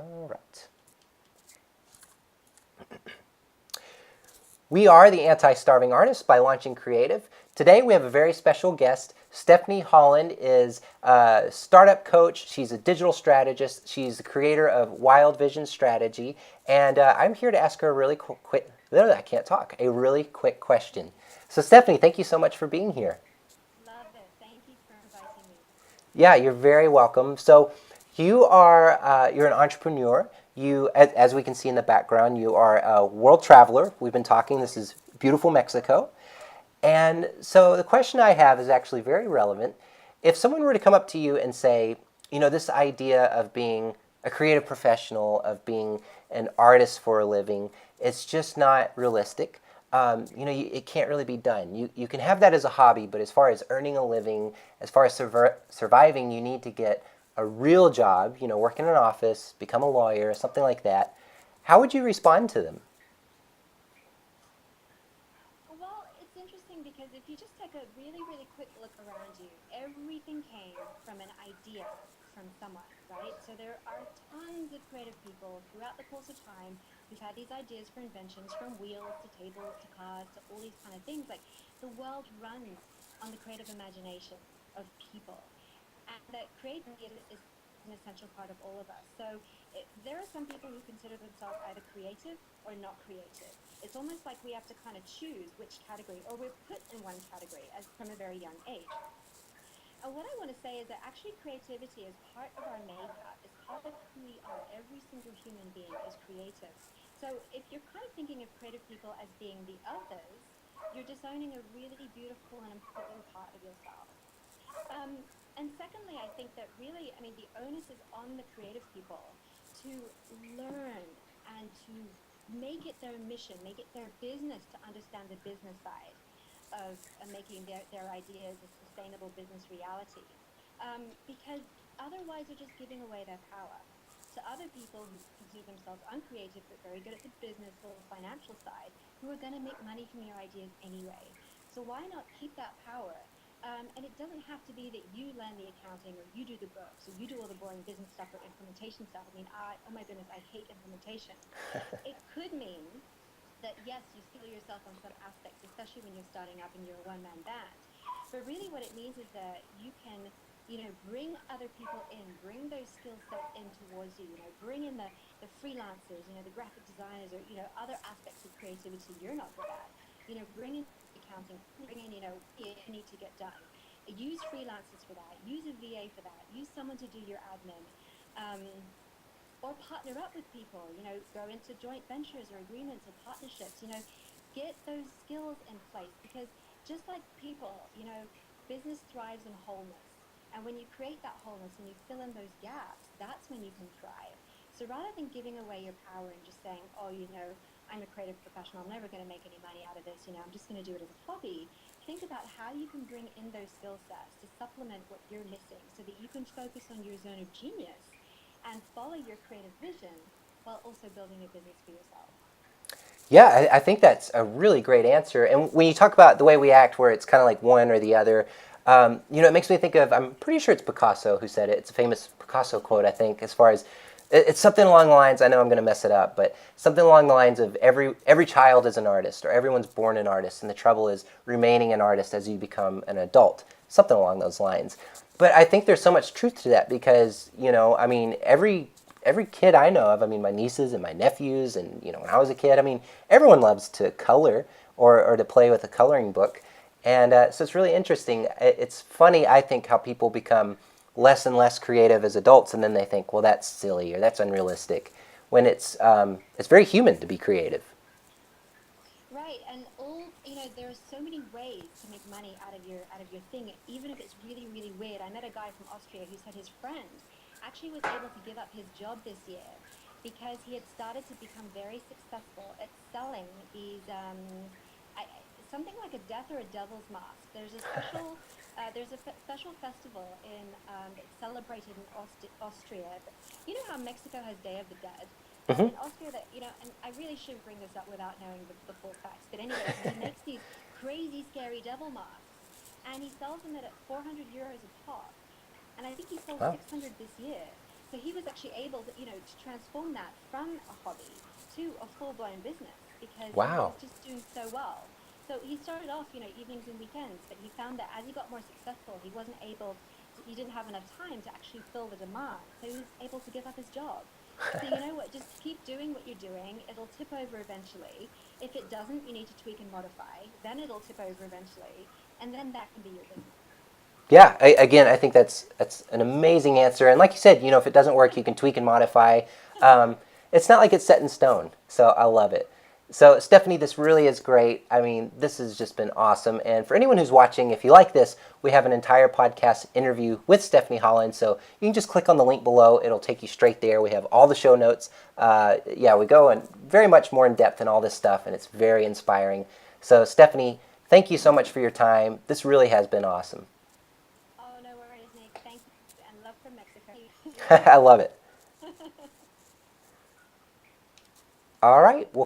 All right. We are the Anti-Starving Artists by Launching Creative. Today we have a very special guest. Stephanie Holland is a startup coach. She's a digital strategist. She's the creator of Wild Vision Strategy. And I'm here to ask her a really quick, literally I can't talk, a really quick question. So Stephanie, thank you so much for being here. Love it. Thank you for inviting me. Yeah, you're very welcome. So you're an entrepreneur. You, as we can see in the background, you are a world traveler. We've been talking. This is beautiful Mexico. And so the question I have is actually very relevant. If someone were to come up to you and say, this idea of being a creative professional, of being an artist for a living, it's just not realistic. It can't really be done. You can have that as a hobby, but as far as earning a living, as far as surviving, you need to get a real job, work in an office, become a lawyer, something like that. How would you respond to them? Well, it's interesting because if you just take a really, really quick look around you, everything came from an idea from someone, right? So there are tons of creative people throughout the course of time who've had these ideas for inventions, from wheels to tables to cars to all these kind of things. Like, the world runs on the creative imagination of people. And that creativity is an essential part of all of us. So there are some people who consider themselves either creative or not creative. It's almost like we have to kind of choose which category, or we're put in one category as from a very young age. And what I want to say is that actually creativity is part of our makeup, is part of who we are. Every single human being is creative. So if you're kind of thinking of creative people as being the others, you're disowning a really beautiful and important part of yourself. And secondly, I think that really, I mean, the onus is on the creative people to learn and to make it their mission, make it their business to understand the business side of making their ideas a sustainable business reality. Because otherwise, they're just giving away their power to other people who consider themselves uncreative but very good at the business or the financial side, who are going to make money from your ideas anyway. So why not keep that power? And it doesn't have to be that you learn the accounting or you do the books or you do all the boring business stuff or implementation stuff. I mean, oh my goodness, I hate implementation. It could mean that yes, you skill yourself on some aspects, especially when you're starting up and you're a one-man band. But really what it means is that you can, bring other people in, bring those skill sets in towards you, bring in the freelancers, the graphic designers, or, other aspects of creativity you're not good at, bring in accounting, bring in, you need to get done. Use freelancers for that, use a VA for that, use someone to do your admin. Um, or partner up with people, go into joint ventures or agreements or partnerships, get those skills in place, because just like people, business thrives in wholeness. And when you create that wholeness and you fill in those gaps, that's when you can thrive. So rather than giving away your power and just saying, oh, I'm a creative professional, I'm never going to make any money out of this, I'm just going to do it as a hobby, think about how you can bring in those skill sets to supplement what you're missing so that you can focus on your zone of genius and follow your creative vision while also building a business for yourself. Yeah, I think that's a really great answer. And when you talk about the way we act, where it's kind of like one or the other, it makes me think of, I'm pretty sure it's Picasso who said it. It's a famous Picasso quote, I think, as far as, it's something along the lines, I know I'm going to mess it up, but something along the lines of every child is an artist, or everyone's born an artist, and the trouble is remaining an artist as you become an adult. Something along those lines. But I think there's so much truth to that because, I mean, every kid I know of, I mean, my nieces and my nephews, and when I was a kid, I mean, everyone loves to color or to play with a coloring book, and so it's really interesting. It's funny, I think, how people become less and less creative as adults, and then they think, well, that's silly or that's unrealistic, when it's very human to be creative. Right, and there are so many ways to make money out of your thing, even if it's really, really weird. I met a guy from Austria who said his friend actually was able to give up his job this year because he had started to become very successful at selling these something like a death or a devil's mask. There's a special festival that's celebrated in Austria. You know how Mexico has Day of the Dead? Hmm. In Austria, that and I really should bring this up without knowing the full facts, but anyway, he makes these crazy, scary devil masks, and he sells them at 400 euros a pop, and I think he sold Wow. 600 this year. So he was actually able to, to transform that from a hobby to a full-blown business because he was Wow. just doing so well. So he started off, evenings and weekends, but he found that as he got more successful, he wasn't able to, he didn't have enough time to actually fill the demand. So he was able to give up his job. So you know what? Just keep doing what you're doing. It'll tip over eventually. If it doesn't, you need to tweak and modify. Then it'll tip over eventually, and then that can be your business. Yeah, again, I think that's an amazing answer. And like you said, if it doesn't work, you can tweak and modify. It's not like it's set in stone. So I love it. So Stephanie, this really is great. I mean, this has just been awesome. And for anyone who's watching, if you like this, we have an entire podcast interview with Stephanie Holland. So you can just click on the link below. It'll take you straight there. We have all the show notes. Yeah, we go and very much more in depth in all this stuff, and it's very inspiring. So Stephanie, thank you so much for your time. This really has been awesome. Oh, no worries, Nick. Thank you, and love from Mexico. I love it. All right. Well,